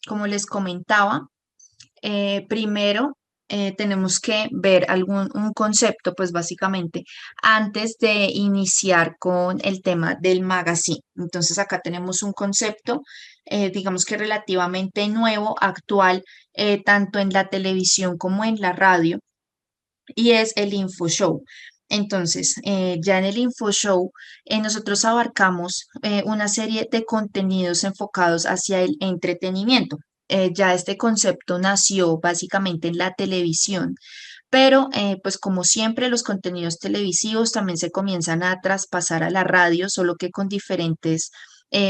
como les comentaba, primero tenemos que ver un concepto, pues básicamente, antes de iniciar con el tema del magazine. Entonces acá tenemos un concepto, digamos que relativamente nuevo, actual, tanto en la televisión como en la radio, y es el info show. Entonces, ya en el info show, nosotros abarcamos una serie de contenidos enfocados hacia el entretenimiento. Ya este concepto nació básicamente en la televisión, pero pues como siempre los contenidos televisivos también se comienzan a traspasar a la radio, solo que con diferentes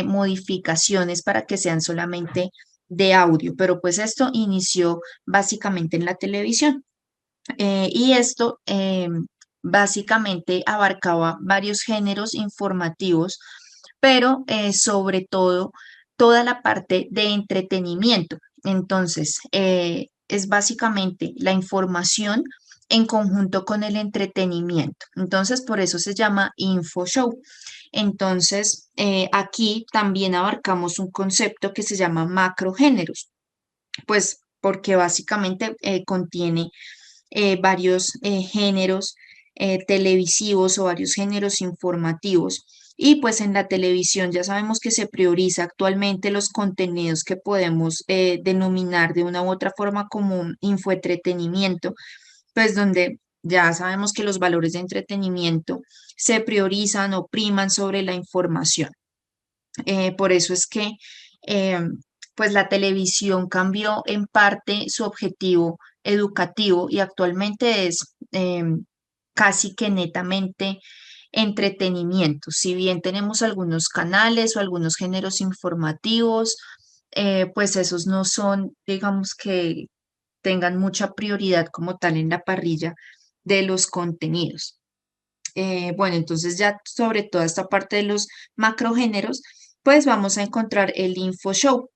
modificaciones para que sean solamente de audio, pero pues esto inició básicamente en la televisión. Y esto básicamente abarcaba varios géneros informativos, pero sobre todo toda la parte de entretenimiento. Entonces, es básicamente la información en conjunto con el entretenimiento. Entonces, por eso se llama info show. Entonces, aquí también abarcamos un concepto que se llama macrogéneros, pues porque básicamente contiene varios géneros televisivos o varios géneros informativos. Y pues en la televisión ya sabemos que se prioriza actualmente los contenidos que podemos denominar de una u otra forma como un infoentretenimiento, pues donde ya sabemos que los valores de entretenimiento se priorizan o priman sobre la información. Por eso es que eh, pues la televisión cambió en parte su objetivo educativo y actualmente es casi que netamente entretenimiento. Si bien tenemos algunos canales o algunos géneros informativos, pues esos no son, digamos que tengan mucha prioridad como tal en la parrilla de los contenidos. Bueno, entonces ya sobre toda esta parte de los macrogéneros, pues vamos a encontrar el info show.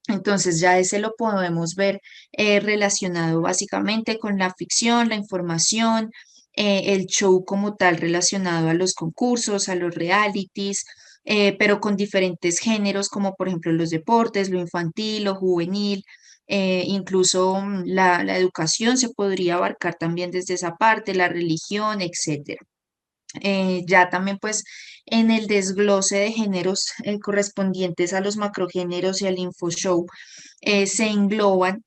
Entonces ya ese lo podemos ver relacionado básicamente con la ficción, la información, el show como tal relacionado a los concursos, a los realities, pero con diferentes géneros como por ejemplo los deportes, lo infantil, lo juvenil. Incluso la educación se podría abarcar también desde esa parte, la religión, etcétera. Ya también pues en el desglose de géneros correspondientes a los macrogéneros y al infoshow se engloban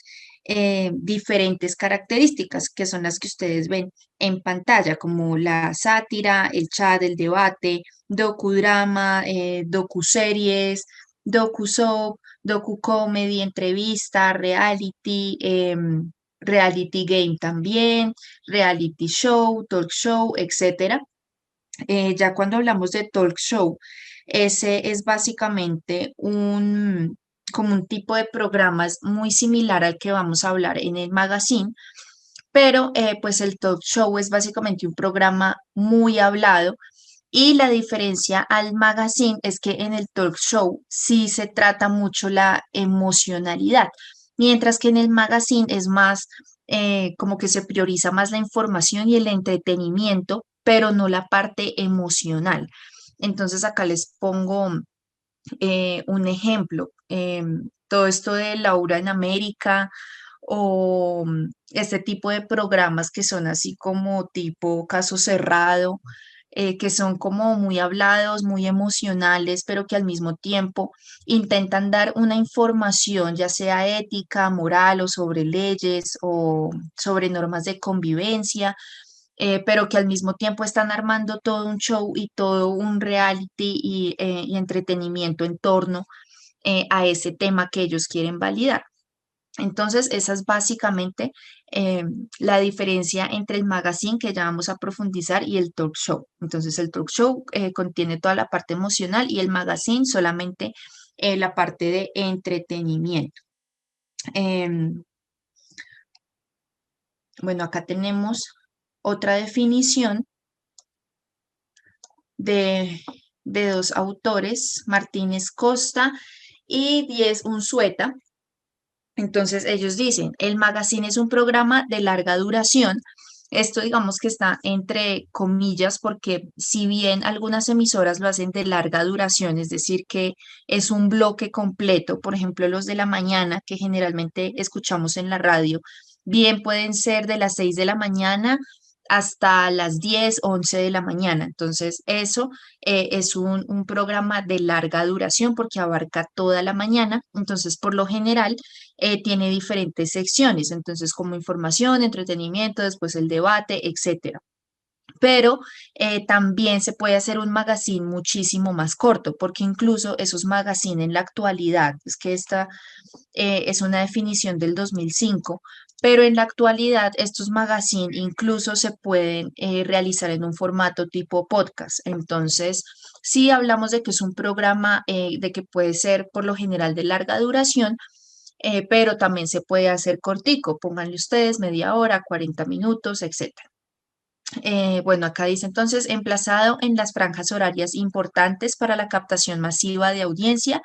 diferentes características que son las que ustedes ven en pantalla, como la sátira, el chat, el debate, docudrama, docuseries, docusoap, docucomedy, entrevista, reality, reality game también, reality show, talk show, etcétera. Ya cuando hablamos de talk show, ese es básicamente como un tipo de programa es muy similar al que vamos a hablar en el magazine, pero pues el talk show es básicamente un programa muy hablado y la diferencia al magazine es que en el talk show sí se trata mucho la emocionalidad, mientras que en el magazine es más como que se prioriza más la información y el entretenimiento, pero no la parte emocional. Entonces acá les pongo un ejemplo. Todo esto de Laura en América o este tipo de programas que son así como tipo caso cerrado, que son como muy hablados, muy emocionales, pero que al mismo tiempo intentan dar una información, ya sea ética, moral o sobre leyes o sobre normas de convivencia, pero que al mismo tiempo están armando todo un show y todo un reality y entretenimiento en torno a ese tema que ellos quieren validar. Entonces, esa es básicamente eh, la diferencia entre el magazine que ya vamos a profundizar y el talk show. Entonces, el talk show contiene toda la parte emocional y el magazine solamente la parte de entretenimiento. Em, bueno, acá tenemos otra definición de, de dos autores, Martínez Costa y Diez Unzueta. Entonces ellos dicen, el magazine es un programa de larga duración Esto digamos que está entre comillas porque si bien algunas emisoras lo hacen de larga duración, es decir, que es un bloque completo, por ejemplo, los de la mañana que generalmente escuchamos en la radio, bien pueden ser de las 6 de la mañana hasta las 10 11 de la mañana. Entonces, eso es un programa de larga duración porque abarca toda la mañana. Entonces, por lo general, tiene diferentes secciones, entonces como información, entretenimiento, después el debate, etcétera. Pero también se puede hacer un magazine muchísimo más corto, porque incluso esos magazines en la actualidad, es que esta es una definición del 2005, pero en la actualidad estos magazines incluso se pueden realizar en un formato tipo podcast. Entonces, sí hablamos de que es un programa de que puede ser por lo general de larga duración, pero también se puede hacer cortico, pónganle ustedes media hora, 40 minutos, etcétera. Bueno, acá dice entonces, emplazado en las franjas horarias importantes para la captación masiva de audiencia,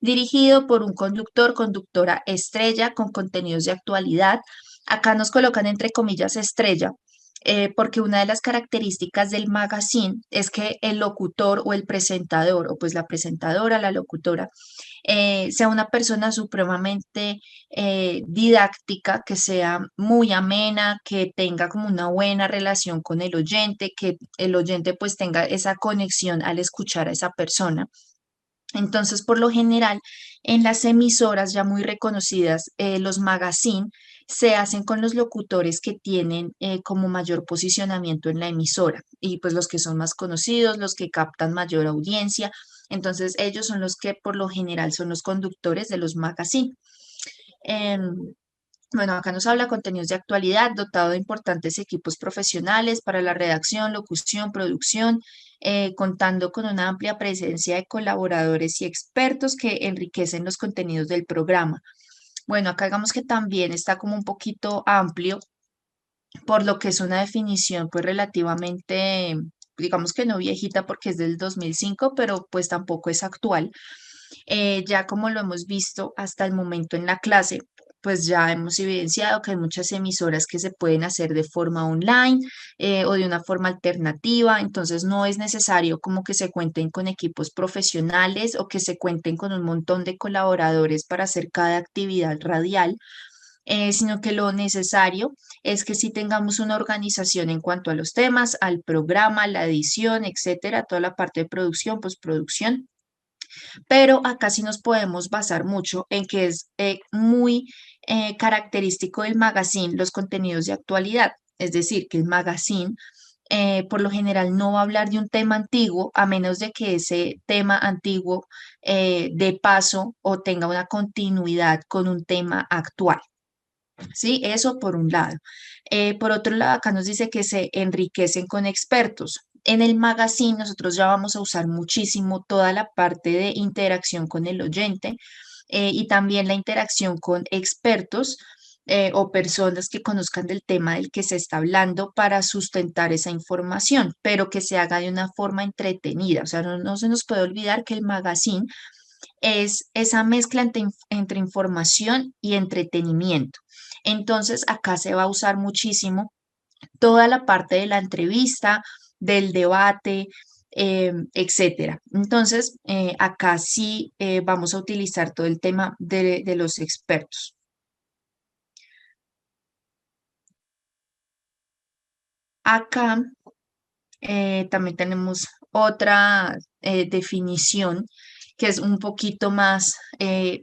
dirigido por un conductor, conductora estrella con contenidos de actualidad. Acá nos colocan entre comillas estrella, porque una de las características del magazine es que el locutor o el presentador, o pues la presentadora, la locutora, sea una persona supremamente didáctica, que sea muy amena, que tenga como una buena relación con el oyente, que el oyente pues tenga esa conexión al escuchar a esa persona. Entonces, por lo general, en las emisoras ya muy reconocidas, los magazine se hacen con los locutores que tienen como mayor posicionamiento en la emisora y pues los que son más conocidos, los que captan mayor audiencia. Entonces, ellos son los que por lo general son los conductores de los magazine. Em, bueno, acá nos habla contenidos de actualidad, dotado de importantes equipos profesionales para la redacción, locución, producción, contando con una amplia presencia de colaboradores y expertos que enriquecen los contenidos del programa. Bueno, acá digamos que también está como un poquito amplio, por lo que es una definición pues relativamente, digamos que no viejita porque es del 2005, pero pues tampoco es actual. Ya como lo hemos visto hasta el momento en la clase, pues ya hemos evidenciado que hay muchas emisoras que se pueden hacer de forma online o de una forma alternativa, entonces no es necesario como que se cuenten con equipos profesionales o que se cuenten con un montón de colaboradores para hacer cada actividad radial, sino que lo necesario es que sí tengamos una organización en cuanto a los temas, al programa, la edición, etcétera, toda la parte de producción, postproducción, pero acá sí nos podemos basar mucho en que es muy característico del magazine los contenidos de actualidad. Es decir, que el magazine por lo general no va a hablar de un tema antiguo a menos de que ese tema antiguo dé paso o tenga una continuidad con un tema actual. ¿Sí? Eso por un lado. Por otro lado, acá nos dice que se enriquecen con expertos. En el magazine nosotros ya vamos a usar muchísimo toda la parte de interacción con el oyente y también la interacción con expertos o personas que conozcan del tema del que se está hablando para sustentar esa información, pero que se haga de una forma entretenida. O sea, no se nos puede olvidar que el magazine es esa mezcla entre información y entretenimiento. Entonces, acá se va a usar muchísimo toda la parte de la entrevista, del debate, etcétera. Entonces, acá sí vamos a utilizar todo el tema de los expertos. Acá también tenemos otra definición que es un poquito más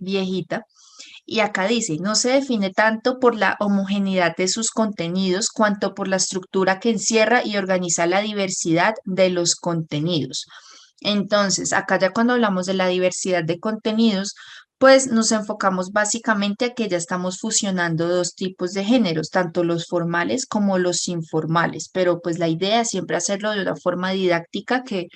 viejita. Y acá dice, no se define tanto por la homogeneidad de sus contenidos cuanto por la estructura que encierra y organiza la diversidad de los contenidos. Entonces, acá ya cuando hablamos de la diversidad de contenidos, pues nos enfocamos básicamente a que ya estamos fusionando dos tipos de géneros, tanto los formales como los informales, pero pues la idea es siempre hacerlo de una forma didáctica, que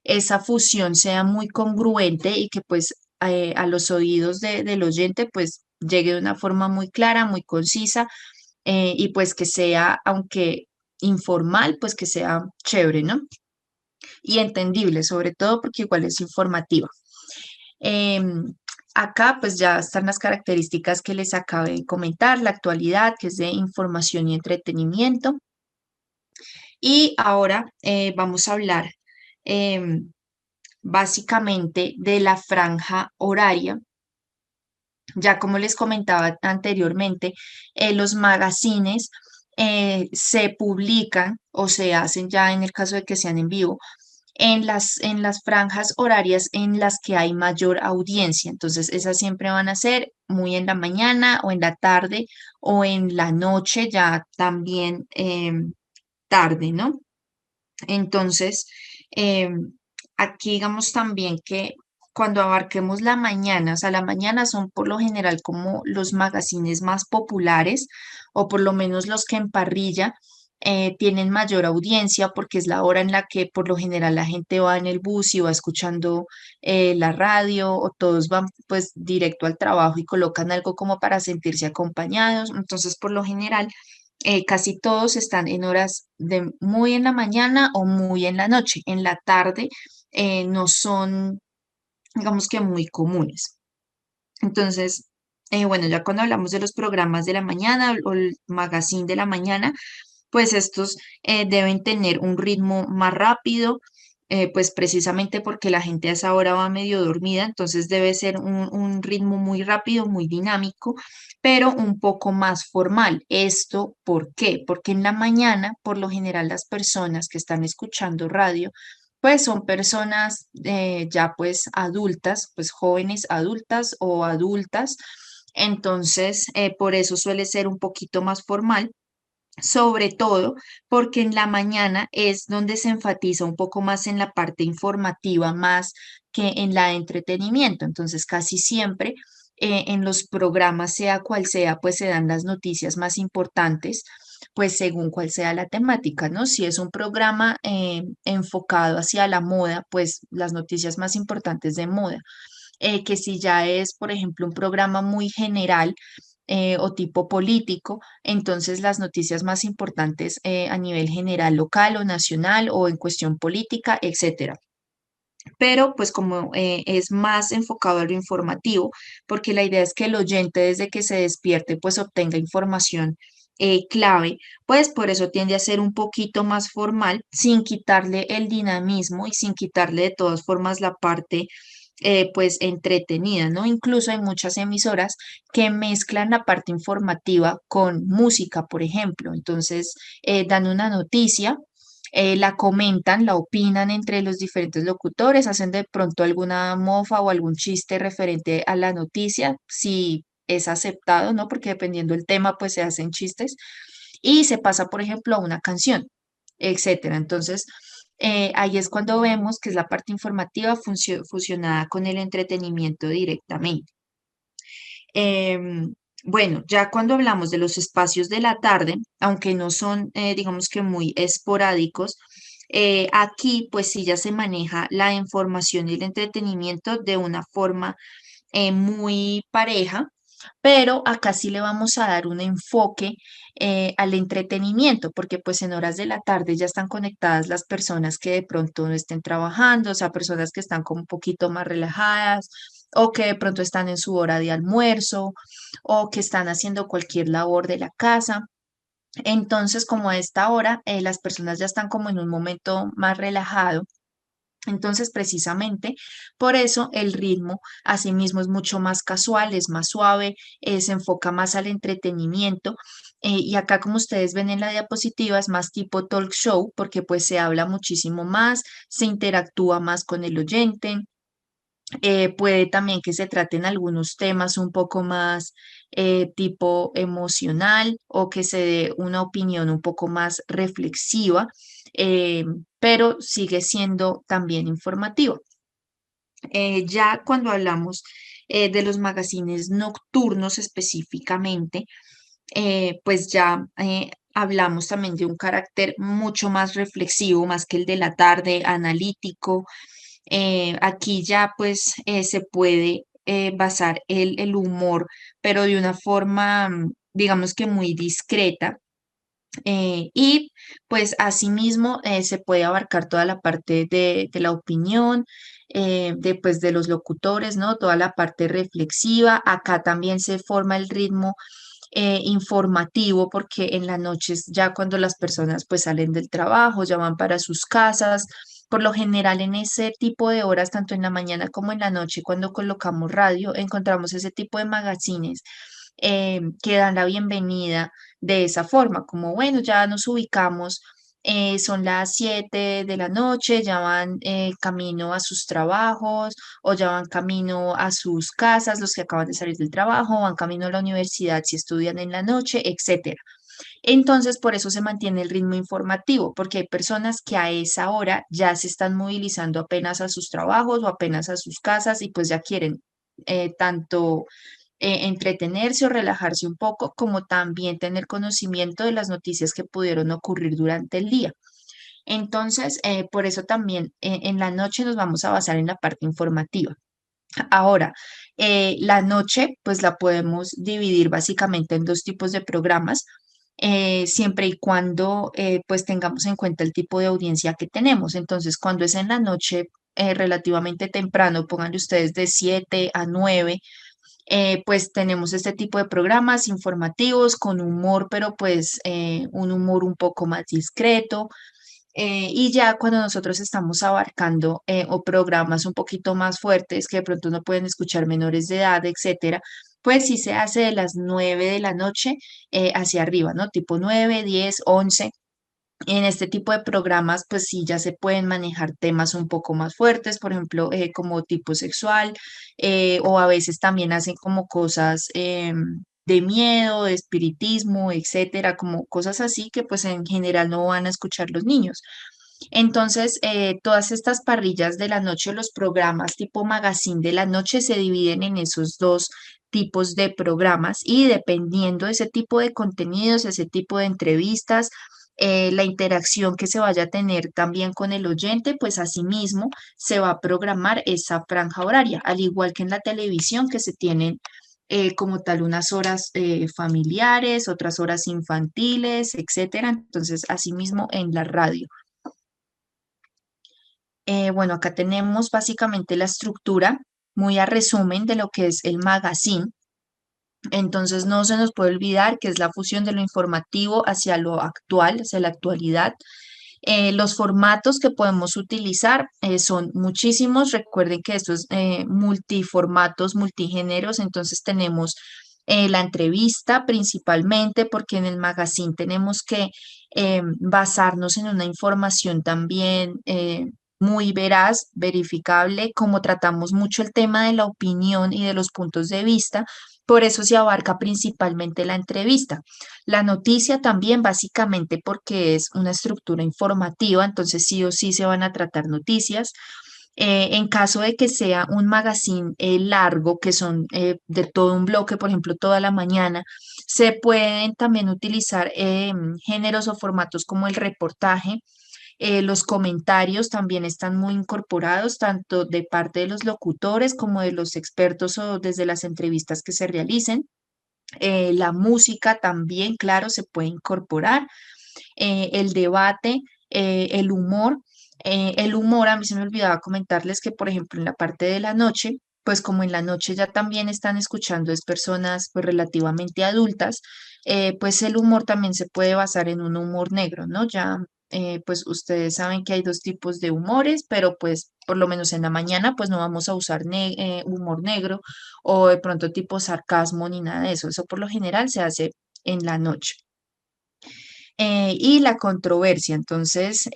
esa fusión sea muy congruente y que pues a los oídos del oyente pues llegue de una forma muy clara, muy concisa y pues que sea, aunque informal, pues que sea chévere, ¿no? Y entendible, sobre todo porque igual es informativa. Em, Acá pues ya están las características que les acabé de comentar, la actualidad, que es de información y entretenimiento. Y ahora vamos a hablar em, básicamente de la franja horaria. Ya como les comentaba anteriormente, los magazines se publican o se hacen ya en el caso de que sean en vivo en las franjas horarias en las que hay mayor audiencia. Entonces, esas siempre van a ser muy en la mañana o en la tarde o en la noche, ya también tarde, ¿no? Entonces, aquí digamos también que cuando abarquemos la mañana, o sea, la mañana son por lo general como los magazines más populares o por lo menos los que en parrilla tienen mayor audiencia porque es la hora en la que por lo general la gente va en el bus y va escuchando la radio o todos van pues directo al trabajo y colocan algo como para sentirse acompañados. Entonces, por lo general casi todos están en horas de muy en la mañana o muy en la noche. En la tarde no son, digamos que muy comunes. Entonces, bueno, ya cuando hablamos de los programas de la mañana o el magazine de la mañana, pues estos deben tener un ritmo más rápido, pues precisamente porque la gente a esa hora va medio dormida, entonces debe ser un ritmo muy rápido, muy dinámico, pero un poco más formal. ¿Esto por qué? Porque en la mañana, por lo general, las personas que están escuchando radio, pues son personas ya pues adultas, pues jóvenes adultas o adultas, entonces por eso suele ser un poquito más formal, sobre todo porque en la mañana es donde se enfatiza un poco más en la parte informativa más que en la de entretenimiento. Entonces, casi siempre en los programas, sea cual sea, pues se dan las noticias más importantes, pues según cual sea la temática, ¿no? Si es un programa enfocado hacia la moda, pues las noticias más importantes de moda. Que si ya es, por ejemplo, un programa muy general, o tipo político, entonces las noticias más importantes a nivel general, local o nacional o en cuestión política, etcétera. Pero pues como es más enfocado a lo informativo, porque la idea es que el oyente desde que se despierte pues obtenga información clave, pues por eso tiende a ser un poquito más formal, sin quitarle el dinamismo y sin quitarle de todas formas la parte pues entretenida, ¿no? Incluso hay muchas emisoras que mezclan la parte informativa con música, por ejemplo. Entonces, dan una noticia, la comentan, la opinan entre los diferentes locutores, hacen de pronto alguna mofa o algún chiste referente a la noticia, si es aceptado, ¿no? Porque dependiendo del tema, pues se hacen chistes y se pasa, por ejemplo, a una canción, etcétera. Entonces, ahí es cuando vemos que es la parte informativa fusionada con el entretenimiento directamente. Bueno, ya cuando hablamos de los espacios de la tarde, aunque no son, digamos que muy esporádicos, aquí pues sí ya se maneja la información y el entretenimiento de una forma muy pareja, pero acá sí le vamos a dar un enfoque al entretenimiento, porque pues en horas de la tarde ya están conectadas las personas que de pronto no estén trabajando, o sea, personas que están como un poquito más relajadas o que de pronto están en su hora de almuerzo o que están haciendo cualquier labor de la casa. Entonces, como a esta hora, las personas ya están como en un momento más relajado. Entonces, precisamente por eso el ritmo asimismo es mucho más casual, es más suave, se enfoca más al entretenimiento. Y acá, como ustedes ven en la diapositiva, es más tipo talk show porque pues se habla muchísimo más, se interactúa más con el oyente. Puede también que se traten algunos temas un poco más tipo emocional o que se dé una opinión un poco más reflexiva, eh, pero sigue siendo también informativo. Ya cuando hablamos de los magazines nocturnos específicamente, pues ya hablamos también de un carácter mucho más reflexivo, más que el de la tarde, analítico. Aquí ya pues se puede basar el humor, pero de una forma, digamos que muy discreta. Y pues asimismo se puede abarcar toda la parte de la opinión, pues, de los locutores, ¿no? Toda la parte reflexiva. Acá también se forma el ritmo informativo, porque en las noches ya cuando las personas pues salen del trabajo, ya van para sus casas. Por lo general, en ese tipo de horas, tanto en la mañana como en la noche, cuando colocamos radio, encontramos ese tipo de magazines que dan la bienvenida de esa forma, como bueno, ya nos ubicamos, son las 7 de la noche, ya van camino a sus trabajos o ya van camino a sus casas, los que acaban de salir del trabajo, van camino a la universidad si estudian en la noche, etcétera. Entonces, por eso se mantiene el ritmo informativo, porque hay personas que a esa hora ya se están movilizando apenas a sus trabajos o apenas a sus casas y pues ya quieren tanto entretenerse o relajarse un poco, como también tener conocimiento de las noticias que pudieron ocurrir durante el día. Entonces, por eso también en la noche nos vamos a basar en la parte informativa. Ahora, la noche, pues la podemos dividir básicamente en dos tipos de programas, siempre y cuando pues tengamos en cuenta el tipo de audiencia que tenemos. Entonces, cuando es en la noche relativamente temprano, pónganle ustedes de 7 a 9, pues tenemos este tipo de programas informativos con humor, pero pues un humor un poco más discreto. Y ya cuando nosotros estamos abarcando o programas un poquito más fuertes que de pronto no pueden escuchar menores de edad, etcétera, pues sí se hace de las 9 de la noche hacia arriba, ¿no? Tipo 9, 10, 11. En este tipo de programas, pues sí, ya se pueden manejar temas un poco más fuertes, por ejemplo, como tipo sexual, o a veces también hacen como cosas de miedo, de espiritismo, etcétera, como cosas así que pues en general no van a escuchar los niños. Entonces, todas estas parrillas de la noche, los programas tipo magazine de la noche se dividen en esos dos tipos de programas y dependiendo de ese tipo de contenidos, ese tipo de entrevistas, la interacción que se vaya a tener también con el oyente, pues asimismo se va a programar esa franja horaria, al igual que en la televisión que se tienen como tal unas horas familiares, otras horas infantiles, etcétera. Entonces, asimismo en la radio. Bueno, acá tenemos básicamente la estructura, muy a resumen de lo que es el magazine. Entonces, no se nos puede olvidar que es la fusión de lo informativo hacia lo actual, hacia la actualidad. Los formatos que podemos utilizar son muchísimos. Recuerden que esto es multiformatos, multigéneros. Entonces, tenemos la entrevista principalmente, porque en el magazine tenemos que basarnos en una información también muy veraz, verificable, como tratamos mucho el tema de la opinión y de los puntos de vista. Por eso se abarca principalmente la entrevista. La noticia también, básicamente porque es una estructura informativa, entonces sí o sí se van a tratar noticias. En caso de que sea un magazine largo, que son de todo un bloque, por ejemplo, toda la mañana, se pueden también utilizar géneros o formatos como el reportaje. Los comentarios también están muy incorporados, tanto de parte de los locutores como de los expertos o desde las entrevistas que se realicen. La música también, claro, se puede incorporar. El debate, el humor. El humor, a mí se me olvidaba comentarles que, por ejemplo, en la parte de la noche, pues como en la noche ya también están escuchando es personas pues relativamente adultas, pues el humor también se puede basar en un humor negro, ¿no? Ya pues ustedes saben que hay dos tipos de humores, pero pues por lo menos en la mañana pues no vamos a usar humor negro o de pronto tipo sarcasmo ni nada de eso. Eso por lo general se hace en la noche. Y la controversia. Entonces,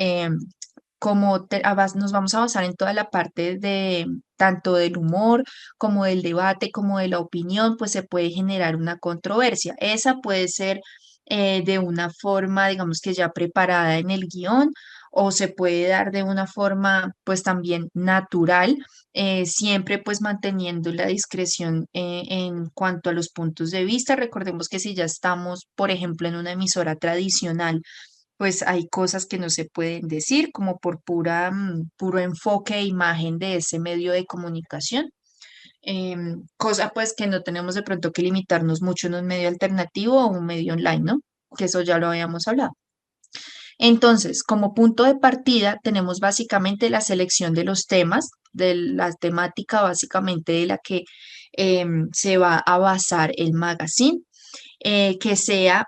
como nos vamos a basar en toda la parte de tanto del humor como del debate, como de la opinión, pues se puede generar una controversia. Esa puede ser de una forma, digamos que ya preparada en el guión, o se puede dar de una forma, pues también natural, siempre pues manteniendo la discreción en cuanto a los puntos de vista. Recordemos que si ya estamos, por ejemplo, en una emisora tradicional, pues hay cosas que no se pueden decir como por puro enfoque e imagen de ese medio de comunicación. Cosa pues que no tenemos de pronto que limitarnos mucho en un medio alternativo o un medio online, ¿no? Que eso ya lo habíamos hablado. Entonces, como punto de partida, tenemos básicamente la selección de los temas, de la temática básicamente de la que se va a basar el magazine. que sea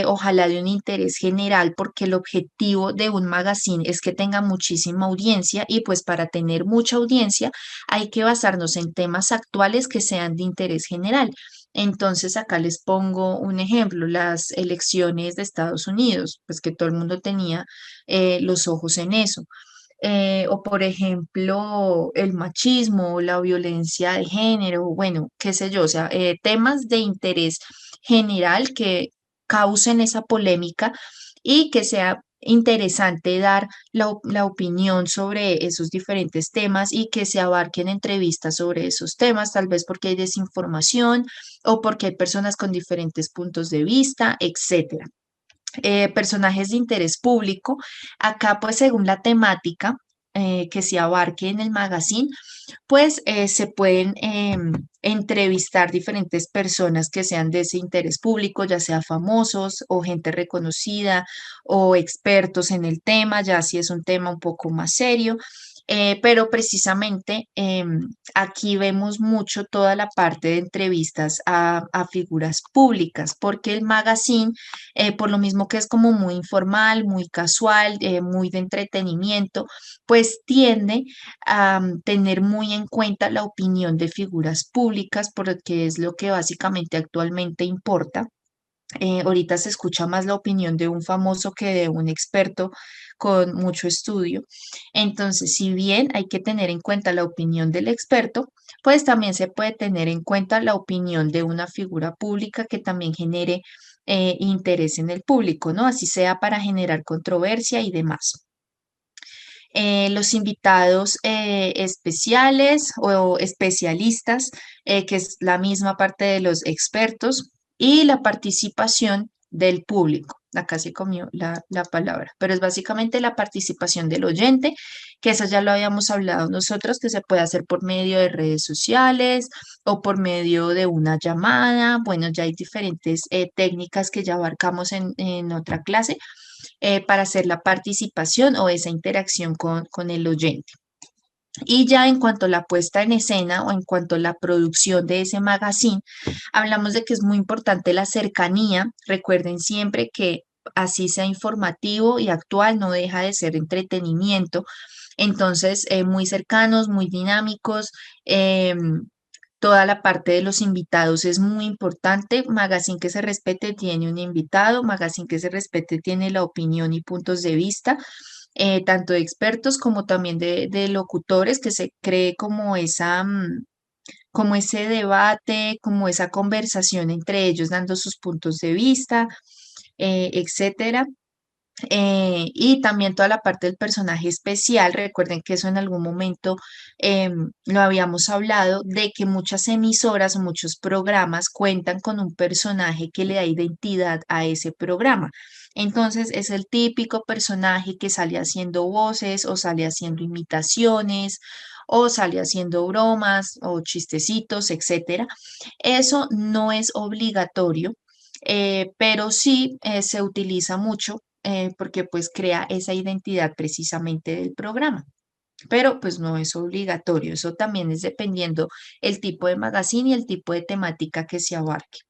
ojalá de un interés general, porque el objetivo de un magazine es que tenga muchísima audiencia y pues para tener mucha audiencia hay que basarnos en temas actuales que sean de interés general. Entonces, acá les pongo un ejemplo, las elecciones de Estados Unidos, pues que todo el mundo tenía los ojos en eso. O por ejemplo, el machismo, la violencia de género, bueno, qué sé yo, o sea, temas de interés general que causen esa polémica y que sea interesante dar la opinión sobre esos diferentes temas y que se abarquen entrevistas sobre esos temas, tal vez porque hay desinformación o porque hay personas con diferentes puntos de vista, etcétera. Personajes de interés público. Acá, pues, según la temática que se abarque en el magazine, pues se pueden entrevistar diferentes personas que sean de ese interés público, ya sea famosos o gente reconocida o expertos en el tema, ya si es un tema un poco más serio. Pero precisamente aquí vemos mucho toda la parte de entrevistas a figuras públicas, porque el magazine por lo mismo que es como muy informal, muy casual, muy de entretenimiento, pues tiende a tener muy en cuenta la opinión de figuras públicas, porque es lo que básicamente actualmente importa. Ahorita se escucha más la opinión de un famoso que de un experto con mucho estudio. Entonces, si bien hay que tener en cuenta la opinión del experto, pues también se puede tener en cuenta la opinión de una figura pública que también genere interés en el público, ¿no? Así sea para generar controversia y demás. Los invitados especiales o especialistas, que es la misma parte de los expertos, y la participación del público. Acá se comió la palabra, pero es básicamente la participación del oyente, que eso ya lo habíamos hablado nosotros, que se puede hacer por medio de redes sociales o por medio de una llamada. Bueno, ya hay diferentes técnicas que ya abarcamos en otra clase para hacer la participación o esa interacción con el oyente. Y ya en cuanto a la puesta en escena o en cuanto a la producción de ese magazine, hablamos de que es muy importante la cercanía. Recuerden siempre que así sea informativo y actual, no deja de ser entretenimiento. Entonces, muy cercanos, muy dinámicos. Toda la parte de los invitados es muy importante. Magazine que se respete tiene un invitado, magazine que se respete tiene la opinión y puntos de vista, tanto de expertos como también de locutores, que se cree como como ese debate, como esa conversación entre ellos, dando sus puntos de vista, etcétera. Y también toda la parte del personaje especial. Recuerden que eso en algún momento lo habíamos hablado, de que muchas emisoras o muchos programas cuentan con un personaje que le da identidad a ese programa. Entonces es el típico personaje que sale haciendo voces o sale haciendo imitaciones o sale haciendo bromas o chistecitos, etcétera. Eso no es obligatorio, pero sí se utiliza mucho porque pues crea esa identidad precisamente del programa. Pero pues no es obligatorio, eso también es dependiendo el tipo de magazine y el tipo de temática que se abarque.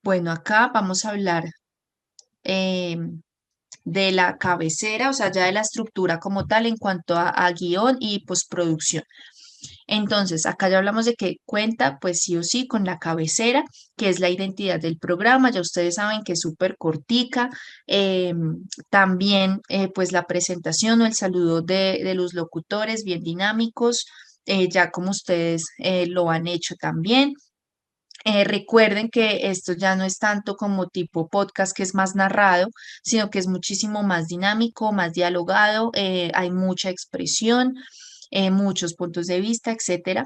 Bueno, acá vamos a hablar eh, de la cabecera, o sea, ya de la estructura como tal en cuanto a guión y postproducción. Entonces, acá ya hablamos de que cuenta, pues sí o sí, con la cabecera, que es la identidad del programa. Ya ustedes saben que es súper cortica. También, pues la presentación o el saludo de los locutores, bien dinámicos, ya como ustedes lo han hecho también. Recuerden que esto ya no es tanto como tipo podcast, que es más narrado, sino que es muchísimo más dinámico, más dialogado, hay mucha expresión, muchos puntos de vista, etcétera.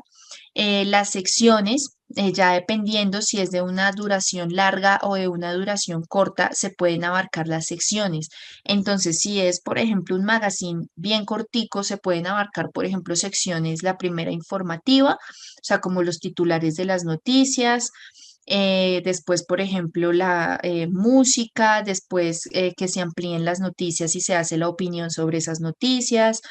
Las secciones, ya dependiendo si es de una duración larga o de una duración corta, se pueden abarcar las secciones. Entonces, si es, por ejemplo, un magazine bien cortico, se pueden abarcar, por ejemplo, secciones, la primera informativa, o sea, como los titulares de las noticias. Después, por ejemplo, la música, después que se amplíen las noticias y se hace la opinión sobre esas noticias,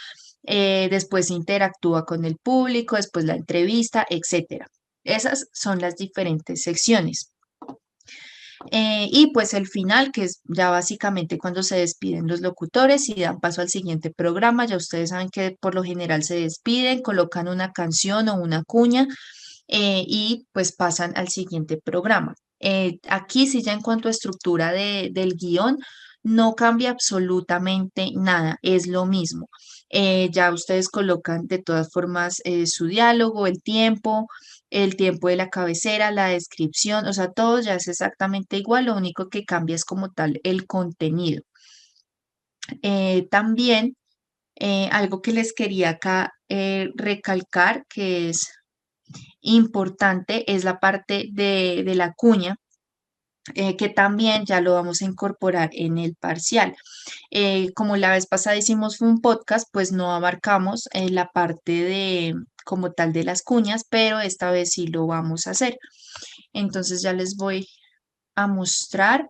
después se interactúa con el público, después la entrevista, etcétera. Esas son las diferentes secciones. Y pues el final, que es ya básicamente cuando se despiden los locutores y dan paso al siguiente programa. Ya ustedes saben que por lo general se despiden, colocan una canción o una cuña y pues pasan al siguiente programa. Aquí sí ya en cuanto a estructura del guión, no cambia absolutamente nada, es lo mismo. Ya ustedes colocan de todas formas su diálogo, el tiempo de la cabecera, la descripción, o sea, todo ya es exactamente igual, lo único que cambia es como tal el contenido. También algo que les quería acá recalcar que es importante es la parte de la cuña, que también ya lo vamos a incorporar en el parcial. Como la vez pasada hicimos un podcast, pues no abarcamos la parte de como tal de las cuñas, pero esta vez sí lo vamos a hacer. Entonces ya les voy a mostrar,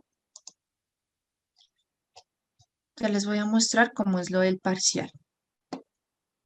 ya les voy a mostrar cómo es lo del parcial.